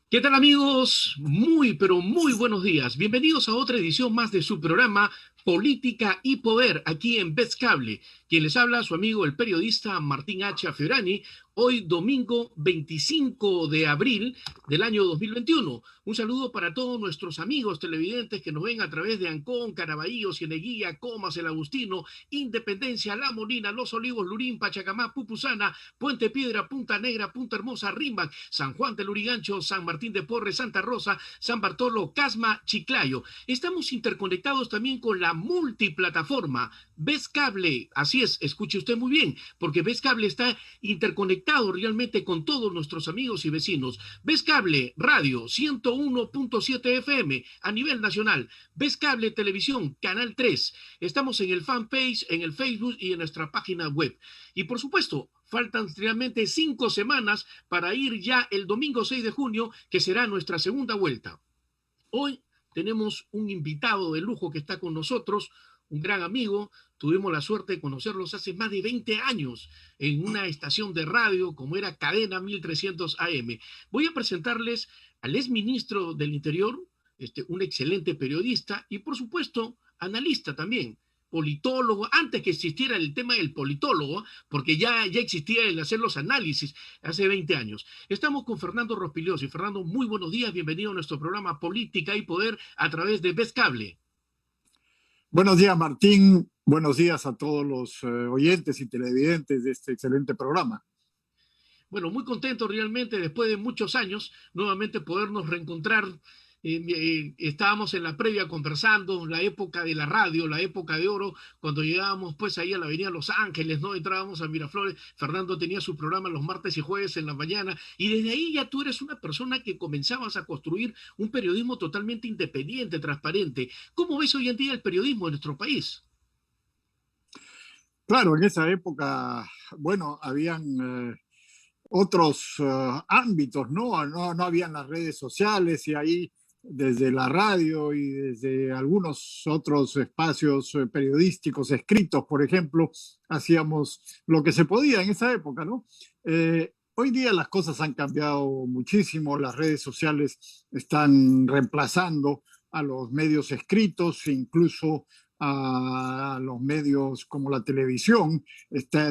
¿Qué tal amigos? Muy, pero muy buenos días. Bienvenidos a otra edición más de su programa Política y Poder, aquí en Vez Cable. Quien les habla, su amigo el periodista Martín H. Fiorani, hoy domingo 25 de abril del año 2021. Un saludo para todos nuestros amigos televidentes que nos ven a través de Ancón, Caraballo, Cieneguilla, Comas, El Agustino, Independencia, La Molina, Los Olivos, Lurín, Pachacamá, Pupusana, Puente Piedra, Punta Negra, Punta Hermosa, Rimbac, San Juan del Lurigancho, San Martín de Porres, Santa Rosa, San Bartolo, Casma, Chiclayo. Estamos interconectados también con la multiplataforma Vez Cable. Así es, escuche usted muy bien, porque Vez Cable está interconectado realmente con todos nuestros amigos y vecinos. Vez Cable Radio 101.7 FM a nivel nacional. Vez Cable Televisión, Canal 3. Estamos en el fanpage, en el Facebook y en nuestra página web. Y por supuesto, faltan realmente 5 semanas para ir ya el domingo 6 de junio, que será nuestra segunda vuelta. Hoy tenemos un invitado de lujo que está con nosotros, un gran amigo. Tuvimos la suerte de conocerlos hace más de 20 años en una estación de radio como era Cadena 1300 AM. Voy a presentarles al exministro del Interior, un excelente periodista y por supuesto analista también, politólogo, antes que existiera el tema del politólogo, porque ya existía el hacer los análisis hace 20 años. Estamos con Fernando Rospigliosi. Y Fernando, muy buenos días, bienvenido a nuestro programa Política y Poder a través de Vez Cable. Buenos días, Martín. Buenos días a todos los oyentes y televidentes de este excelente programa. Bueno, muy contento realmente después de muchos años nuevamente podernos reencontrar. Estábamos en la previa conversando, la época de la radio, la época de oro, cuando llegábamos pues ahí a la avenida Los Ángeles, ¿no? Entrábamos a Miraflores. Fernando tenía su programa los martes y jueves en la mañana, y desde ahí ya tú eres una persona que comenzabas a construir un periodismo totalmente independiente, transparente. ¿Cómo ves hoy en día el periodismo en nuestro país? Claro, en esa época, bueno, habían otros ámbitos, ¿no? No habían las redes sociales y ahí desde la radio y desde algunos otros espacios periodísticos escritos, por ejemplo, hacíamos lo que se podía en esa época, ¿no? Hoy día las cosas han cambiado muchísimo, las redes sociales están reemplazando a los medios escritos, incluso a los medios como la televisión,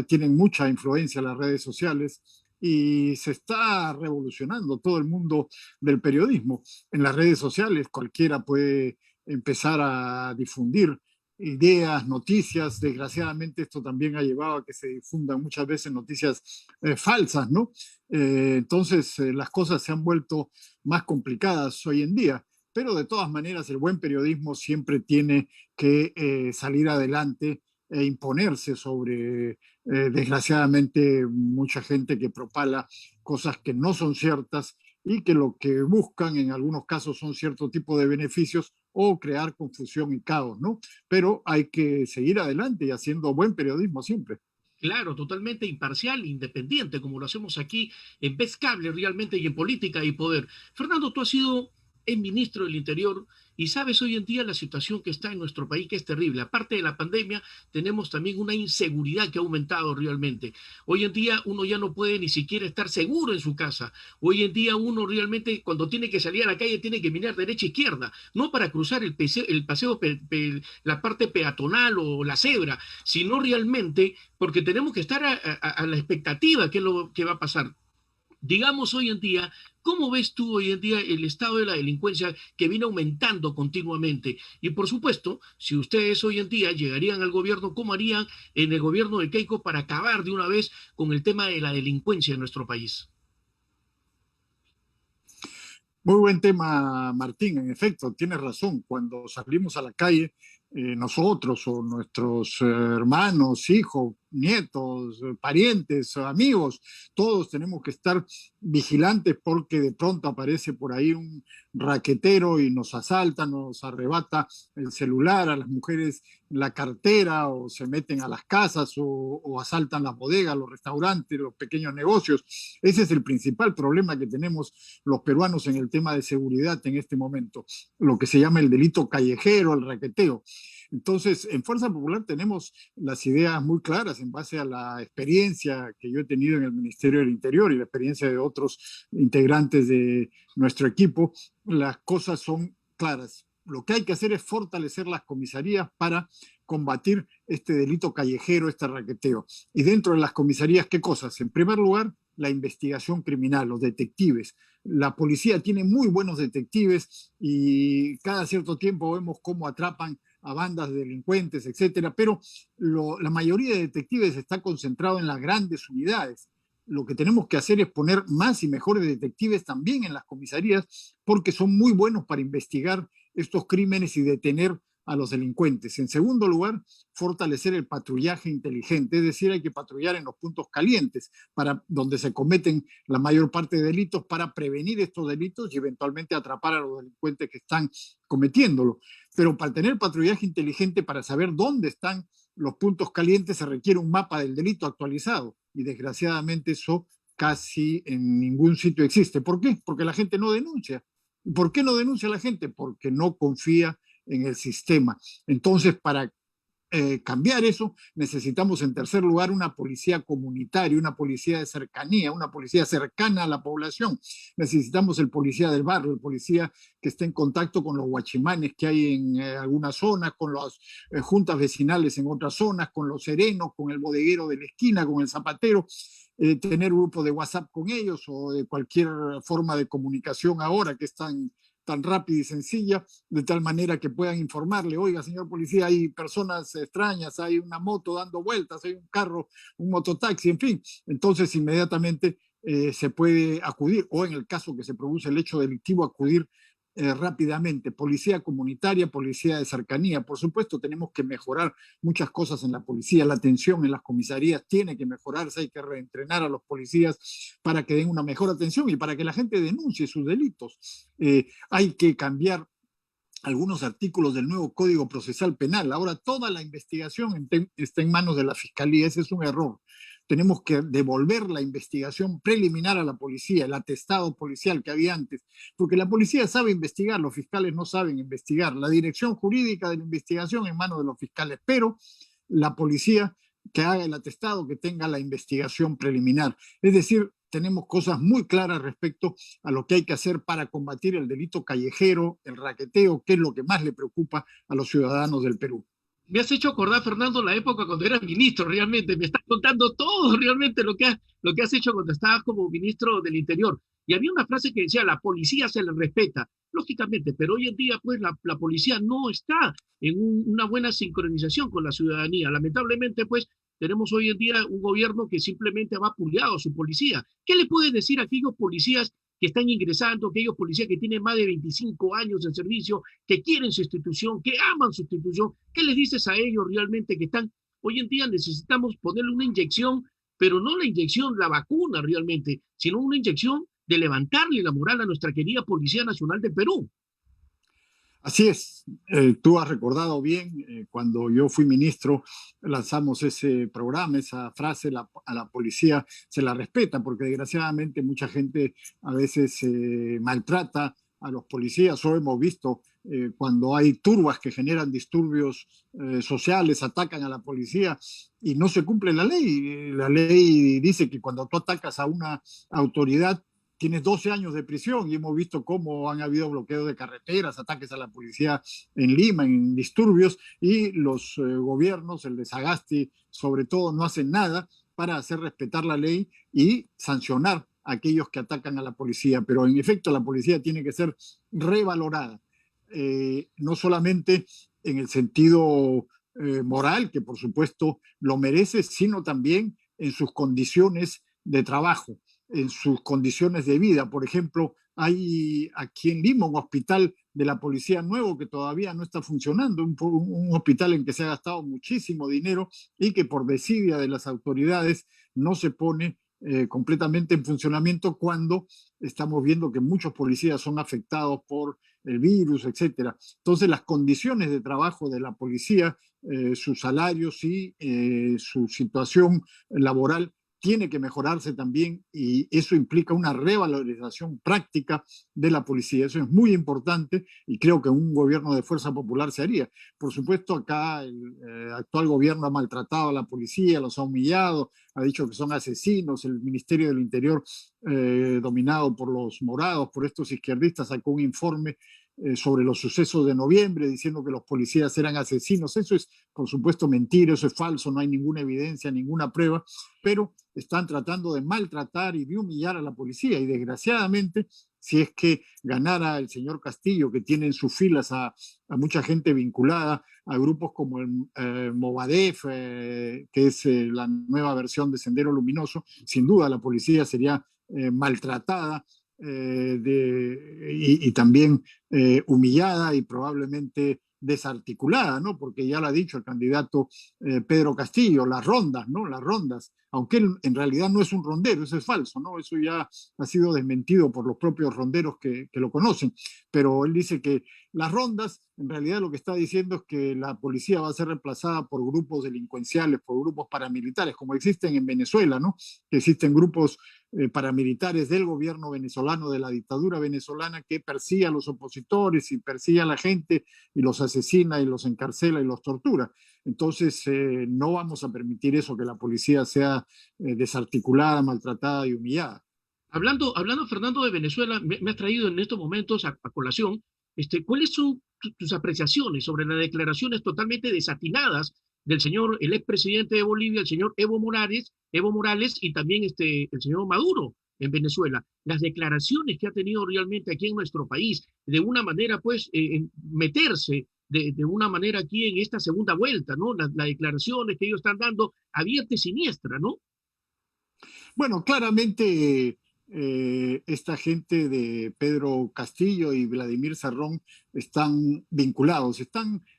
tienen mucha influencia las redes sociales y se está revolucionando todo el mundo del periodismo. En las redes sociales cualquiera puede empezar a difundir ideas, noticias. Desgraciadamente esto también ha llevado a que se difundan muchas veces noticias falsas, ¿no? Entonces las cosas se han vuelto más complicadas hoy en día, pero de todas maneras el buen periodismo siempre tiene que salir adelante e imponerse sobre, desgraciadamente, mucha gente que propala cosas que no son ciertas y que lo que buscan en algunos casos son cierto tipo de beneficios o crear confusión y caos, ¿no? Pero hay que seguir adelante y haciendo buen periodismo siempre. Claro, totalmente imparcial, independiente, como lo hacemos aquí en Vez Cable realmente y en Política y Poder. Fernando, tú has sido el ministro del Interior y sabes hoy en día la situación que está en nuestro país, que es terrible. Aparte de la pandemia, tenemos también una inseguridad que ha aumentado realmente. Hoy en día uno ya no puede ni siquiera estar seguro en su casa. Hoy en día uno realmente cuando tiene que salir a la calle tiene que mirar derecha e izquierda, no para cruzar el paseo, la parte peatonal o la cebra, sino realmente porque tenemos que estar a la expectativa de lo que va a pasar. Digamos hoy en día, ¿cómo ves tú hoy en día el estado de la delincuencia que viene aumentando continuamente? Y por supuesto, si ustedes hoy en día llegarían al gobierno, ¿cómo harían en el gobierno de Keiko para acabar de una vez con el tema de la delincuencia en nuestro país? Muy buen tema, Martín. En efecto, tienes razón. Cuando salimos a la calle, nosotros o nuestros hermanos, hijos, nietos, parientes, amigos, todos tenemos que estar vigilantes porque de pronto aparece por ahí un raquetero y nos asalta, nos arrebata el celular, a las mujeres la cartera, o se meten a las casas o asaltan las bodegas, los restaurantes, los pequeños negocios. Ese es el principal problema que tenemos los peruanos en el tema de seguridad en este momento, lo que se llama el delito callejero, el raqueteo. Entonces, en Fuerza Popular tenemos las ideas muy claras en base a la experiencia que yo he tenido en el Ministerio del Interior y la experiencia de otros integrantes de nuestro equipo. Las cosas son claras. Lo que hay que hacer es fortalecer las comisarías para combatir este delito callejero, este raqueteo. Y dentro de las comisarías, ¿qué cosas? En primer lugar, la investigación criminal, los detectives. La policía tiene muy buenos detectives y cada cierto tiempo vemos cómo atrapan a bandas de delincuentes, etcétera, pero la mayoría de detectives está concentrado en las grandes unidades. Lo que tenemos que hacer es poner más y mejores detectives también en las comisarías porque son muy buenos para investigar estos crímenes y detener a los delincuentes. En segundo lugar, fortalecer el patrullaje inteligente, es decir, hay que patrullar en los puntos calientes para donde se cometen la mayor parte de delitos para prevenir estos delitos y eventualmente atrapar a los delincuentes que están cometiéndolo. Pero para tener patrullaje inteligente, para saber dónde están los puntos calientes, se requiere un mapa del delito actualizado y desgraciadamente eso casi en ningún sitio existe. ¿Por qué? Porque la gente no denuncia. ¿Por qué no denuncia la gente? Porque no confía en el sistema. Entonces, para cambiar eso, necesitamos en tercer lugar una policía comunitaria, una policía de cercanía, una policía cercana a la población. Necesitamos el policía del barrio, el policía que esté en contacto con los guachimanes que hay en algunas zonas, con las juntas vecinales en otras zonas, con los serenos, con el bodeguero de la esquina, con el zapatero. Tener un grupo de WhatsApp con ellos o de cualquier forma de comunicación ahora que están tan rápida y sencilla, de tal manera que puedan informarle, oiga, señor policía, hay personas extrañas, hay una moto dando vueltas, hay un carro, un mototaxi, en fin. Entonces, inmediatamente se puede acudir, o en el caso que se produce el hecho delictivo, acudir rápidamente. Policía comunitaria, policía de cercanía. Por supuesto, tenemos que mejorar muchas cosas en la policía. La atención en las comisarías tiene que mejorarse. Hay que reentrenar a los policías para que den una mejor atención y para que la gente denuncie sus delitos. Hay que cambiar algunos artículos del nuevo Código Procesal Penal. Ahora toda la investigación está en manos de la Fiscalía. Ese es un error. Tenemos que devolver la investigación preliminar a la policía, el atestado policial que había antes, porque la policía sabe investigar, los fiscales no saben investigar. La dirección jurídica de la investigación en manos de los fiscales, pero la policía que haga el atestado, que tenga la investigación preliminar. Es decir, tenemos cosas muy claras respecto a lo que hay que hacer para combatir el delito callejero, el raqueteo, que es lo que más le preocupa a los ciudadanos del Perú. Me has hecho acordar, Fernando, la época cuando eras ministro, realmente. Me estás contando todo realmente lo que has hecho cuando estabas como ministro del Interior. Y había una frase que decía, la policía se le respeta, lógicamente, pero hoy en día, pues, la policía no está en una buena sincronización con la ciudadanía. Lamentablemente, pues, tenemos hoy en día un gobierno que simplemente ha vapuleado a su policía. ¿Qué le puedes decir a aquellos policías que están ingresando, aquellos policías que tienen más de 25 años de servicio, que quieren su institución, que aman su institución? ¿Qué les dices a ellos realmente que están, hoy en día necesitamos ponerle una inyección, pero no la inyección, la vacuna realmente, sino una inyección de levantarle la moral a nuestra querida Policía Nacional de Perú? Así es, tú has recordado bien, cuando yo fui ministro lanzamos ese programa, esa frase, a la policía se la respeta, porque desgraciadamente mucha gente a veces maltrata a los policías, o hemos visto cuando hay turbas que generan disturbios sociales, atacan a la policía y no se cumple la ley. La ley dice que cuando tú atacas a una autoridad tienes 12 años de prisión y hemos visto cómo han habido bloqueos de carreteras, ataques a la policía en Lima, en disturbios, y los gobiernos, el de Sagasti sobre todo, no hacen nada para hacer respetar la ley y sancionar a aquellos que atacan a la policía. Pero en efecto la policía tiene que ser revalorada, no solamente en el sentido moral, que por supuesto lo merece, sino también en sus condiciones de trabajo, en sus condiciones de vida. Por ejemplo, hay aquí en Lima un hospital de la policía nuevo que todavía no está funcionando, un hospital en que se ha gastado muchísimo dinero y que por desidia de las autoridades no se pone completamente en funcionamiento cuando estamos viendo que muchos policías son afectados por el virus, etcétera. Entonces, las condiciones de trabajo de la policía, sus salarios y su situación laboral tiene que mejorarse también y eso implica una revalorización práctica de la policía. Eso es muy importante y creo que un gobierno de fuerza popular se haría. Por supuesto, acá el actual gobierno ha maltratado a la policía, los ha humillado, ha dicho que son asesinos. El Ministerio del Interior, dominado por los morados, por estos izquierdistas, sacó un informe sobre los sucesos de noviembre, diciendo que los policías eran asesinos. Eso es, por supuesto, mentira, eso es falso, no hay ninguna evidencia, ninguna prueba, pero están tratando de maltratar y de humillar a la policía. Y desgraciadamente, si es que ganara el señor Castillo, que tiene en sus filas a mucha gente vinculada a grupos como el Movadef, que es la nueva versión de Sendero Luminoso, sin duda la policía sería maltratada y también humillada y probablemente desarticulada, ¿no? Porque ya lo ha dicho el candidato Pedro Castillo, las rondas, ¿no? Las rondas, aunque él en realidad no es un rondero, eso es falso, ¿no? Eso ya ha sido desmentido por los propios ronderos que lo conocen, pero él dice que las rondas, en realidad lo que está diciendo es que la policía va a ser reemplazada por grupos delincuenciales, por grupos paramilitares, como existen en Venezuela, ¿no? Que existen grupos paramilitares del gobierno venezolano, de la dictadura venezolana, que persigue a los opositores y persigue a la gente y los asesina y los encarcela y los tortura. Entonces, no vamos a permitir eso, que la policía sea desarticulada, maltratada y humillada. Hablando, Fernando, de Venezuela, me has traído en estos momentos a colación, ¿cuáles son tus apreciaciones sobre las declaraciones totalmente desatinadas del señor, el expresidente de Bolivia, el señor Evo Morales y también el señor Maduro en Venezuela? Las declaraciones que ha tenido realmente aquí en nuestro país, de una manera, pues, meterse de una manera aquí en esta segunda vuelta, ¿no? Las declaraciones que ellos están dando abierta y siniestra, ¿no? Bueno, claramente esta gente de Pedro Castillo y Vladimir Cerrón están vinculados,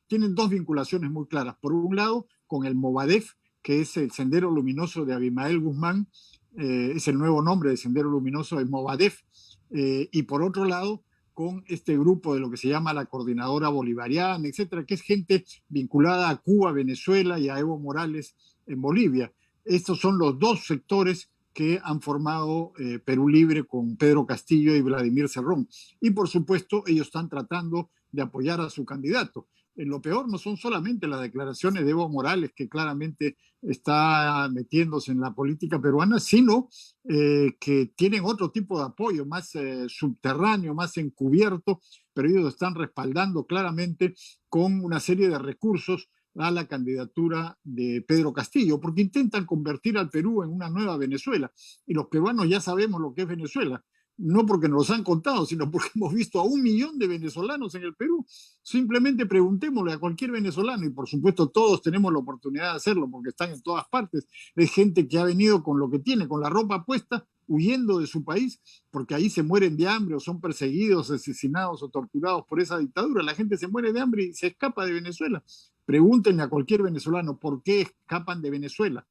tienen dos vinculaciones muy claras. Por un lado, con el Movadef, que es el Sendero Luminoso de Abimael Guzmán, es el nuevo nombre del Sendero Luminoso, el Movadef, y por otro lado, con este grupo de lo que se llama la Coordinadora Bolivariana, etcétera, que es gente vinculada a Cuba, Venezuela y a Evo Morales en Bolivia. Estos son los dos sectores que han formado Perú Libre con Pedro Castillo y Vladimir Cerrón. Y por supuesto, ellos están tratando de apoyar a su candidato. Lo peor no son solamente las declaraciones de Evo Morales, que claramente está metiéndose en la política peruana, sino que tienen otro tipo de apoyo, más subterráneo, más encubierto, pero ellos están respaldando claramente con una serie de recursos a la candidatura de Pedro Castillo, porque intentan convertir al Perú en una nueva Venezuela. Y los peruanos ya sabemos lo que es Venezuela, no porque nos los han contado, sino porque hemos visto a 1 millón de venezolanos en el Perú. Simplemente preguntémosle a cualquier venezolano, y por supuesto todos tenemos la oportunidad de hacerlo porque están en todas partes. Es gente que ha venido con lo que tiene, con la ropa puesta, huyendo de su país, porque ahí se mueren de hambre o son perseguidos, asesinados o torturados por esa dictadura. La gente se muere de hambre y se escapa de Venezuela. Pregúntenle a cualquier venezolano por qué escapan de Venezuela.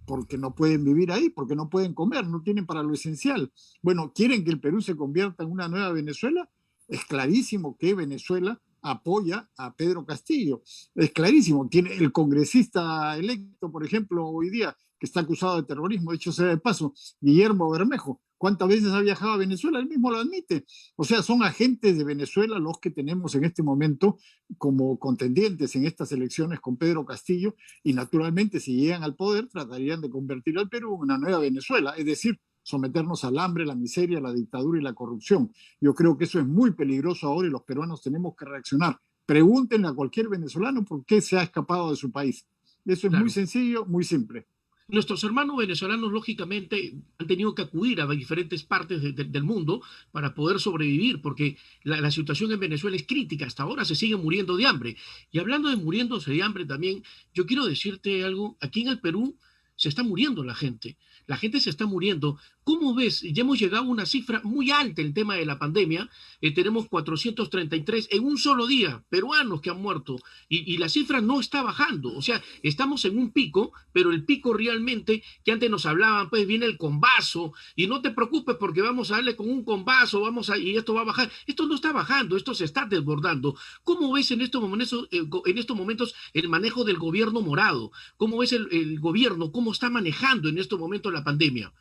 Porque no pueden vivir ahí, porque no pueden comer, no tienen para lo esencial. Bueno, ¿quieren que el Perú se convierta en una nueva Venezuela? Es clarísimo que Venezuela apoya a Pedro Castillo. Es clarísimo. Tiene el congresista electo, por ejemplo, hoy día, que está acusado de terrorismo, de hecho sea de paso, Guillermo Bermejo. ¿Cuántas veces ha viajado a Venezuela? Él mismo lo admite. O sea, son agentes de Venezuela los que tenemos en este momento como contendientes en estas elecciones con Pedro Castillo, y naturalmente si llegan al poder tratarían de convertir al Perú en una nueva Venezuela, es decir, someternos al hambre, la miseria, la dictadura y la corrupción. Yo creo que eso es muy peligroso ahora y los peruanos tenemos que reaccionar. Pregúntenle a cualquier venezolano por qué se ha escapado de su país. Eso es muy Claro. sencillo, muy simple. Nuestros hermanos venezolanos, lógicamente, han tenido que acudir a diferentes partes del mundo para poder sobrevivir, porque la situación en Venezuela es crítica. Hasta ahora se siguen muriendo de hambre. Y hablando de muriéndose de hambre también, yo quiero decirte algo. Aquí en el Perú se está muriendo la gente. La gente se está muriendo ¿Cómo ves? Ya hemos llegado a una cifra muy alta en el tema de la pandemia. Tenemos 433 en un solo día peruanos que han muerto y la cifra no está bajando. O sea, estamos en un pico, pero el pico realmente que antes nos hablaban, pues viene el combazo y no te preocupes porque vamos a darle con un combazo, y esto va a bajar. Esto no está bajando, esto se está desbordando. ¿Cómo ves en estos momentos el manejo del gobierno morado? ¿Cómo ves el gobierno? ¿Cómo está manejando en estos momentos la pandemia?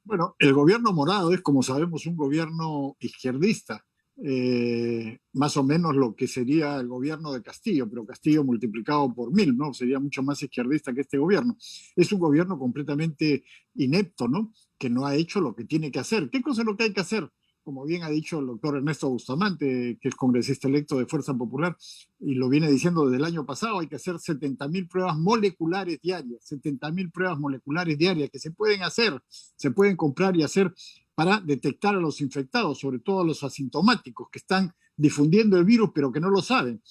Bueno, el gobierno morado es, como sabemos, un gobierno izquierdista, más o menos lo que sería el gobierno de Castillo, pero Castillo multiplicado por 1000, ¿no? Sería mucho más izquierdista que este gobierno. Es un gobierno completamente inepto, ¿no? Que no ha hecho lo que tiene que hacer. ¿Qué cosa es lo que hay que hacer? Como bien ha dicho el doctor Ernesto Bustamante, que es congresista electo de Fuerza Popular, y lo viene diciendo desde el año pasado, hay que hacer 70.000 pruebas moleculares diarias, 70.000 pruebas moleculares diarias que se pueden hacer, se pueden comprar y hacer para detectar a los infectados, sobre todo a los asintomáticos que están difundiendo el virus pero que no lo saben.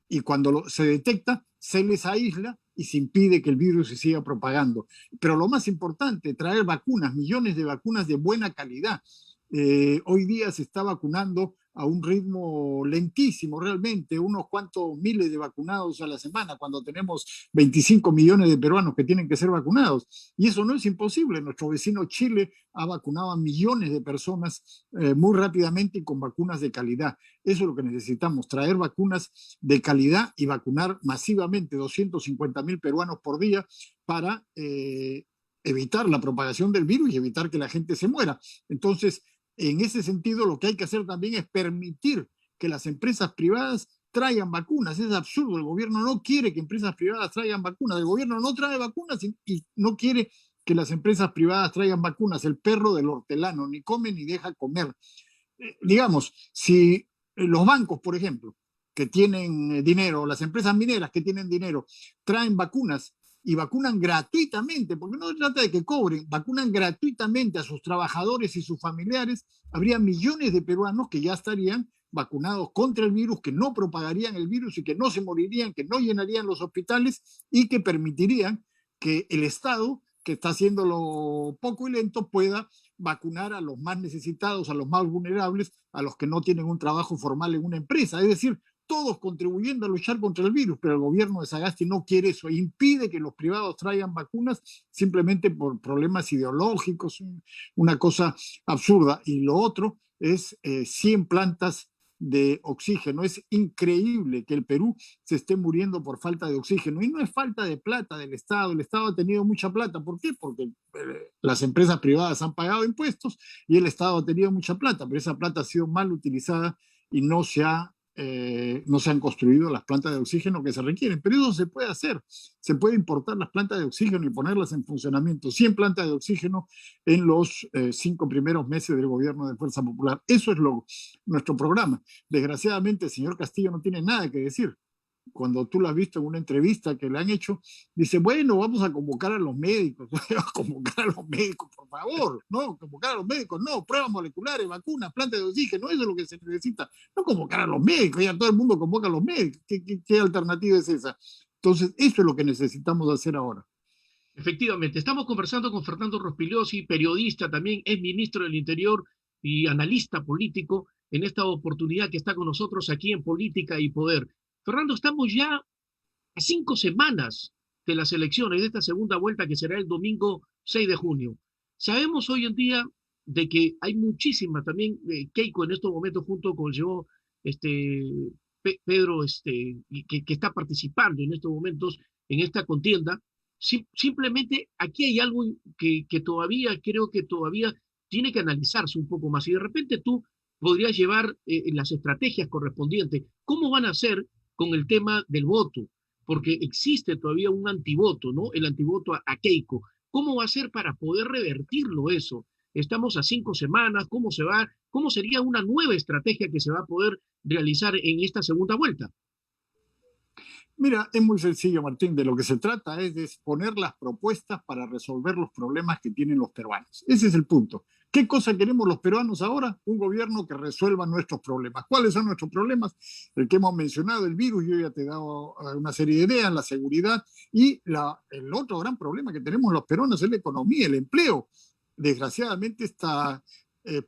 Y cuando se detecta, se les aísla y se impide que el virus se siga propagando. Pero lo más importante, traer vacunas, millones de vacunas de buena calidad. Hoy día se está vacunando a un ritmo lentísimo realmente, unos cuantos miles de vacunados a la semana, cuando tenemos 25 millones de peruanos que tienen que ser vacunados. Y eso no es imposible. Nuestro vecino Chile ha vacunado a millones de personas muy rápidamente y con vacunas de calidad. Eso es lo que necesitamos, traer vacunas de calidad y vacunar masivamente 250.000 peruanos por día para evitar la propagación del virus y evitar que la gente se muera. Entonces, en ese sentido, lo que hay que hacer también es permitir que las empresas privadas traigan vacunas. Es absurdo, el gobierno no quiere que empresas privadas traigan vacunas, el gobierno no trae vacunas y no quiere que las empresas privadas traigan vacunas. El perro del hortelano ni come ni deja comer. Digamos, si los bancos, por ejemplo, que tienen dinero, las empresas mineras que tienen dinero, traen vacunas y vacunan gratuitamente, porque no se trata de que cobren, vacunan gratuitamente a sus trabajadores y sus familiares, habría millones de peruanos que ya estarían vacunados contra el virus, que no propagarían el virus y que no se morirían, que no llenarían los hospitales y que permitirían que el Estado, que está haciéndolo poco y lento, pueda vacunar a los más necesitados, a los más vulnerables, a los que no tienen un trabajo formal en una empresa. Es decir, todos contribuyendo a luchar contra el virus, pero el gobierno de Sagasti no quiere eso, impide que los privados traigan vacunas simplemente por problemas ideológicos, una cosa absurda. Y lo otro es 100 plantas de oxígeno. Es increíble que el Perú se esté muriendo por falta de oxígeno. Y no es falta de plata del Estado. El Estado ha tenido mucha plata. ¿Por qué? Porque las empresas privadas han pagado impuestos y el Estado ha tenido mucha plata, pero esa plata ha sido mal utilizada y no se han construido las plantas de oxígeno que se requieren. Pero eso se puede hacer. Se puede importar las plantas de oxígeno y ponerlas en funcionamiento. 100 plantas de oxígeno en los 5 primeros meses del gobierno de Fuerza Popular. Eso es nuestro programa. Desgraciadamente, el señor Castillo no tiene nada que decir. Cuando tú lo has visto en una entrevista que le han hecho, dice, bueno, vamos a convocar a los médicos, a convocar a los médicos, por favor, no, convocar a los médicos, no, pruebas moleculares, vacunas, plantas de oxígeno, eso es lo que se necesita, no convocar a los médicos, ya todo el mundo convoca a los médicos, ¿qué alternativa es esa? Entonces, eso es lo que necesitamos hacer ahora. Efectivamente, estamos conversando con Fernando Rospigliosi, periodista también, es ministro del Interior y analista político, en esta oportunidad que está con nosotros aquí en Política y Poder. Fernando, estamos ya a 5 semanas de las elecciones, de esta segunda vuelta que será el domingo 6 de junio. Sabemos hoy en día de que hay muchísima también, Keiko en estos momentos junto con el señor Pedro, que está participando en estos momentos en esta contienda. Simplemente aquí hay algo que todavía, creo que todavía tiene que analizarse un poco más y de repente tú podrías llevar las estrategias correspondientes. ¿Cómo van a hacer con el tema del voto? Porque existe todavía un antivoto, ¿no? El antivoto a Keiko. ¿Cómo va a ser para poder revertirlo eso? Estamos a 5 semanas, cómo sería una nueva estrategia que se va a poder realizar en esta segunda vuelta? Mira, es muy sencillo, Martín. De lo que se trata es de exponer las propuestas para resolver los problemas que tienen los peruanos. Ese es el punto. ¿Qué cosa queremos los peruanos ahora? Un gobierno que resuelva nuestros problemas. ¿Cuáles son nuestros problemas? El que hemos mencionado, el virus, yo ya te he dado una serie de ideas, la seguridad y el otro gran problema que tenemos los peruanos es la economía, el empleo. desgraciadamente esta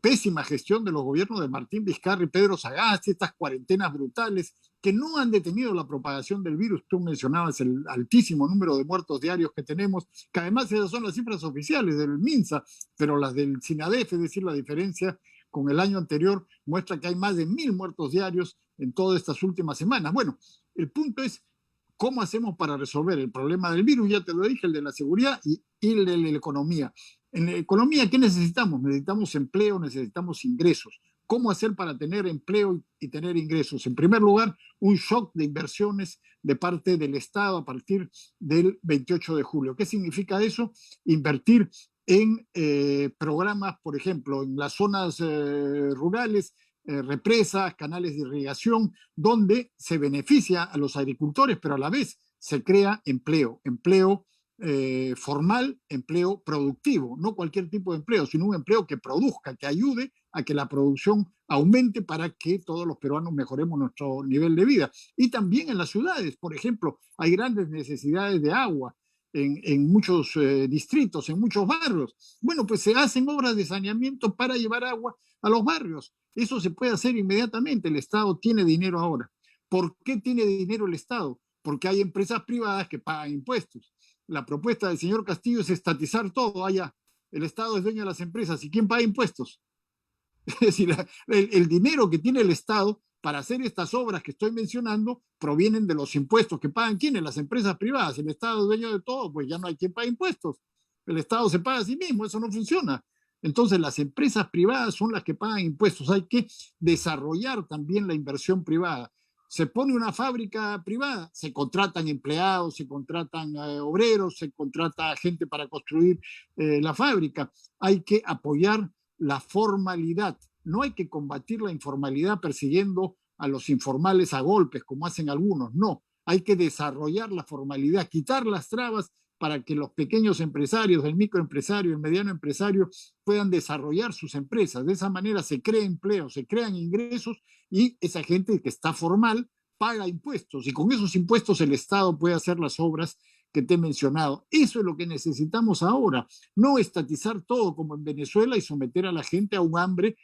pésima gestión de los gobiernos de Martín Vizcarra y Pedro Sagasti, estas cuarentenas brutales que no han detenido la propagación del virus. Tú mencionabas el altísimo número de muertos diarios que tenemos, que además esas son las cifras oficiales del MINSA, pero las del SINADEF, es decir, la diferencia con el año anterior, muestra que hay más de 1.000 muertos diarios en todas estas últimas semanas. Bueno, el punto es cómo hacemos para resolver el problema del virus, ya te lo dije, el de la seguridad y el de la economía. En la economía, ¿qué necesitamos? Necesitamos empleo, necesitamos ingresos. ¿Cómo hacer para tener empleo y tener ingresos? En primer lugar, un shock de inversiones de parte del Estado a partir del 28 de julio. ¿Qué significa eso? Invertir en programas, por ejemplo, en las zonas rurales, represas, canales de irrigación, donde se beneficia a los agricultores, pero a la vez se crea empleo, empleo formal, empleo productivo, no cualquier tipo de empleo, sino un empleo que produzca, que ayude a que la producción aumente para que todos los peruanos mejoremos nuestro nivel de vida. Y también en las ciudades, por ejemplo, hay grandes necesidades de agua en muchos distritos, en muchos barrios. Bueno, pues se hacen obras de saneamiento para llevar agua a los barrios. Eso se puede hacer inmediatamente. El Estado tiene dinero ahora. ¿Por qué tiene dinero el Estado? Porque hay empresas privadas que pagan impuestos. La propuesta del señor Castillo es estatizar todo allá. El Estado es dueño de las empresas. ¿Y quién paga impuestos? Es decir, el dinero que tiene el Estado para hacer estas obras que estoy mencionando provienen de los impuestos que pagan ¿quiénes? Las empresas privadas. El Estado es dueño de todo, pues ya no hay quien pague impuestos. El Estado se paga a sí mismo, eso no funciona. Entonces las empresas privadas son las que pagan impuestos. Hay que desarrollar también la inversión privada. Se pone una fábrica privada, se contratan empleados, se contratan obreros, se contrata gente para construir la fábrica. Hay que apoyar la formalidad. No hay que combatir la informalidad persiguiendo a los informales a golpes, como hacen algunos. No, hay que desarrollar la formalidad, quitar las trabas para que los pequeños empresarios, el microempresario, el mediano empresario puedan desarrollar sus empresas. De esa manera se crea empleo, se crean ingresos y esa gente que está formal paga impuestos y con esos impuestos el Estado puede hacer las obras que te he mencionado. Eso es lo que necesitamos ahora, no estatizar todo como en Venezuela y someter a la gente a un hambre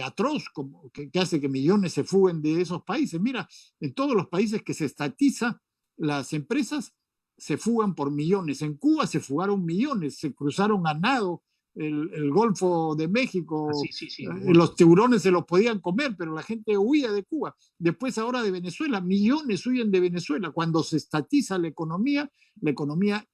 atroz que hace que millones se fuguen de esos países. Mira, en todos los países que se estatiza las empresas se fugan por millones. En Cuba se fugaron millones, se cruzaron a nado el Golfo de México, sí. los tiburones se los podían comer, pero la gente huía de Cuba. Después ahora de Venezuela, millones huyen de Venezuela. Cuando se estatiza la economía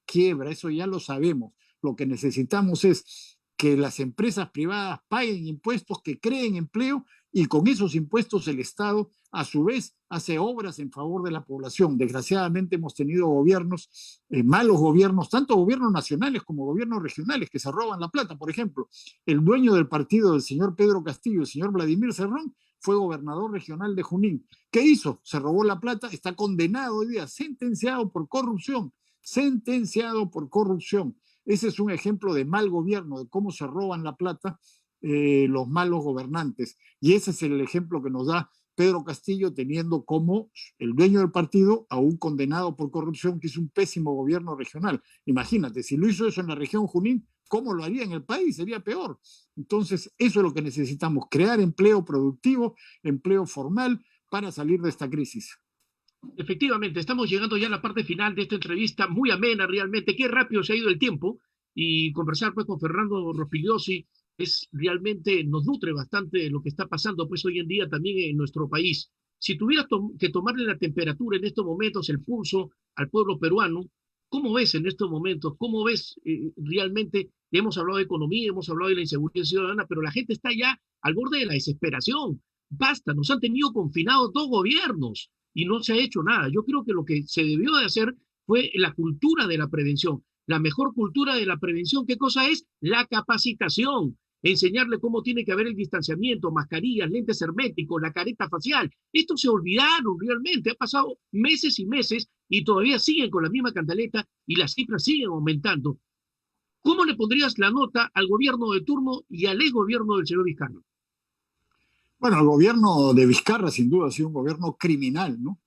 quiebra, eso ya lo sabemos. Lo que necesitamos es que las empresas privadas paguen impuestos, que creen empleo y con esos impuestos el Estado a su vez hace obras en favor de la población. Desgraciadamente hemos tenido gobiernos, malos gobiernos, tanto gobiernos nacionales como gobiernos regionales que se roban la plata. Por ejemplo, el dueño del partido del señor Pedro Castillo, el señor Vladimir Cerrón, fue gobernador regional de Junín. ¿Qué hizo? Se robó la plata, está condenado hoy día, sentenciado por corrupción, sentenciado por corrupción. Ese es un ejemplo de mal gobierno, de cómo se roban la plata los malos gobernantes. Y ese es el ejemplo que nos da Pedro Castillo, teniendo como el dueño del partido a un condenado por corrupción que hizo un pésimo gobierno regional. Imagínate, si lo hizo eso en la región Junín, ¿cómo lo haría en el país? Sería peor. Entonces, eso es lo que necesitamos, crear empleo productivo, empleo formal para salir de esta crisis. Efectivamente, estamos llegando ya a la parte final de esta entrevista, muy amena realmente. Qué rápido se ha ido el tiempo y conversar pues con Fernando Rospigliosi es realmente, nos nutre bastante lo que está pasando pues hoy en día también en nuestro país. Si tuvieras que tomarle la temperatura en estos momentos, el pulso al pueblo peruano, ¿cómo ves en estos momentos? ¿Cómo ves realmente? Hemos hablado de economía, hemos hablado de la inseguridad ciudadana, pero la gente está ya al borde de la desesperación. Basta, nos han tenido confinados 2 gobiernos y no se ha hecho nada. Yo creo que lo que se debió de hacer fue la cultura de la prevención. La mejor cultura de la prevención, ¿qué cosa es? La capacitación. Enseñarle cómo tiene que haber el distanciamiento, mascarillas, lentes herméticos, la careta facial. Esto se olvidaron realmente. Ha pasado meses y meses y todavía siguen con la misma cantaleta y las cifras siguen aumentando. ¿Cómo le pondrías la nota al gobierno de turno y al ex gobierno del señor Vizcarra? Bueno, el gobierno de Vizcarra sin duda ha sido un gobierno criminal, ¿no?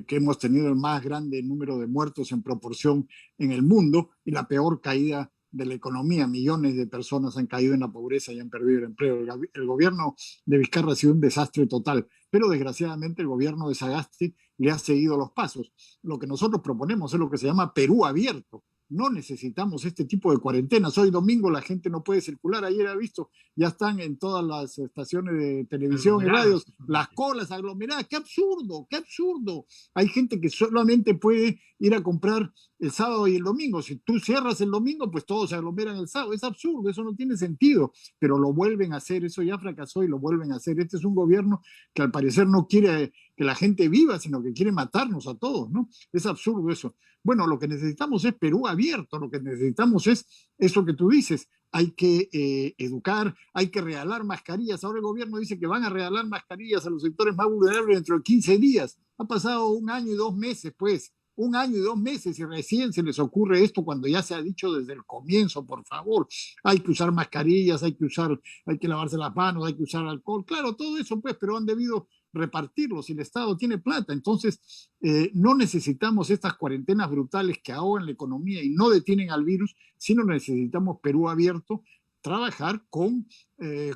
Que hemos tenido el más grande número de muertos en proporción en el mundo y la peor caída de la economía. Millones de personas han caído en la pobreza y han perdido el empleo. El gobierno de Vizcarra ha sido un desastre total, pero desgraciadamente el gobierno de Sagasti le ha seguido los pasos. Lo que nosotros proponemos es lo que se llama Perú abierto. No necesitamos este tipo de cuarentenas. Hoy domingo la gente no puede circular. Ayer he visto, ya están en todas las estaciones de televisión y radios, las colas aglomeradas. ¡Qué absurdo! ¡Qué absurdo! Hay gente que solamente puede ir a comprar el sábado y el domingo. Si tú cierras el domingo, pues todos se aglomeran el sábado. Es absurdo, eso no tiene sentido. Pero lo vuelven a hacer, eso ya fracasó y lo vuelven a hacer. Este es un gobierno que al parecer no quiere que la gente viva, sino que quiere matarnos a todos, ¿no? Es absurdo eso. Bueno, lo que necesitamos es Perú abierto, lo que necesitamos es eso que tú dices, hay que educar, hay que regalar mascarillas. Ahora el gobierno dice que van a regalar mascarillas a los sectores más vulnerables dentro de 15 días. Ha pasado 1 año y 2 meses, pues. 1 año y 2 meses y recién se les ocurre esto cuando ya se ha dicho desde el comienzo, por favor, hay que usar mascarillas, hay que lavarse las manos, hay que usar alcohol, claro, todo eso pues, pero han debido repartirlos y el Estado tiene plata, entonces no necesitamos estas cuarentenas brutales que ahogan la economía y no detienen al virus, sino necesitamos Perú abierto, trabajar con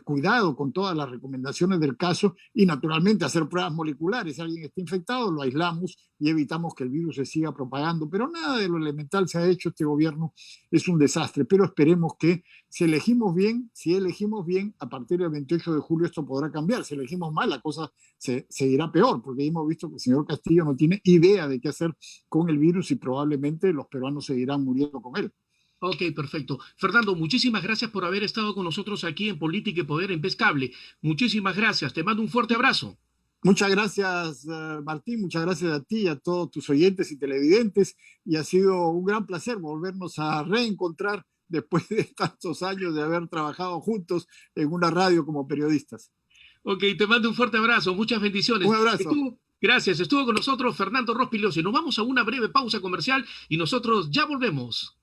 cuidado con todas las recomendaciones del caso y naturalmente hacer pruebas moleculares. Si alguien está infectado, lo aislamos y evitamos que el virus se siga propagando. Pero nada de lo elemental se ha hecho. Este gobierno es un desastre, pero esperemos que si elegimos bien, a partir del 28 de julio esto podrá cambiar. Si elegimos mal, la cosa se irá peor, porque hemos visto que el señor Castillo no tiene idea de qué hacer con el virus y probablemente los peruanos seguirán muriendo con él. Ok, perfecto. Fernando, muchísimas gracias por haber estado con nosotros aquí en Política y Poder en Pescable. Muchísimas gracias. Te mando un fuerte abrazo. Muchas gracias, Martín. Muchas gracias a ti y a todos tus oyentes y televidentes. Y ha sido un gran placer volvernos a reencontrar después de tantos años de haber trabajado juntos en una radio como periodistas. Ok, te mando un fuerte abrazo. Muchas bendiciones. Un abrazo. Gracias. Estuvo con nosotros Fernando Rospigliosi. Nos vamos a una breve pausa comercial y nosotros ya volvemos.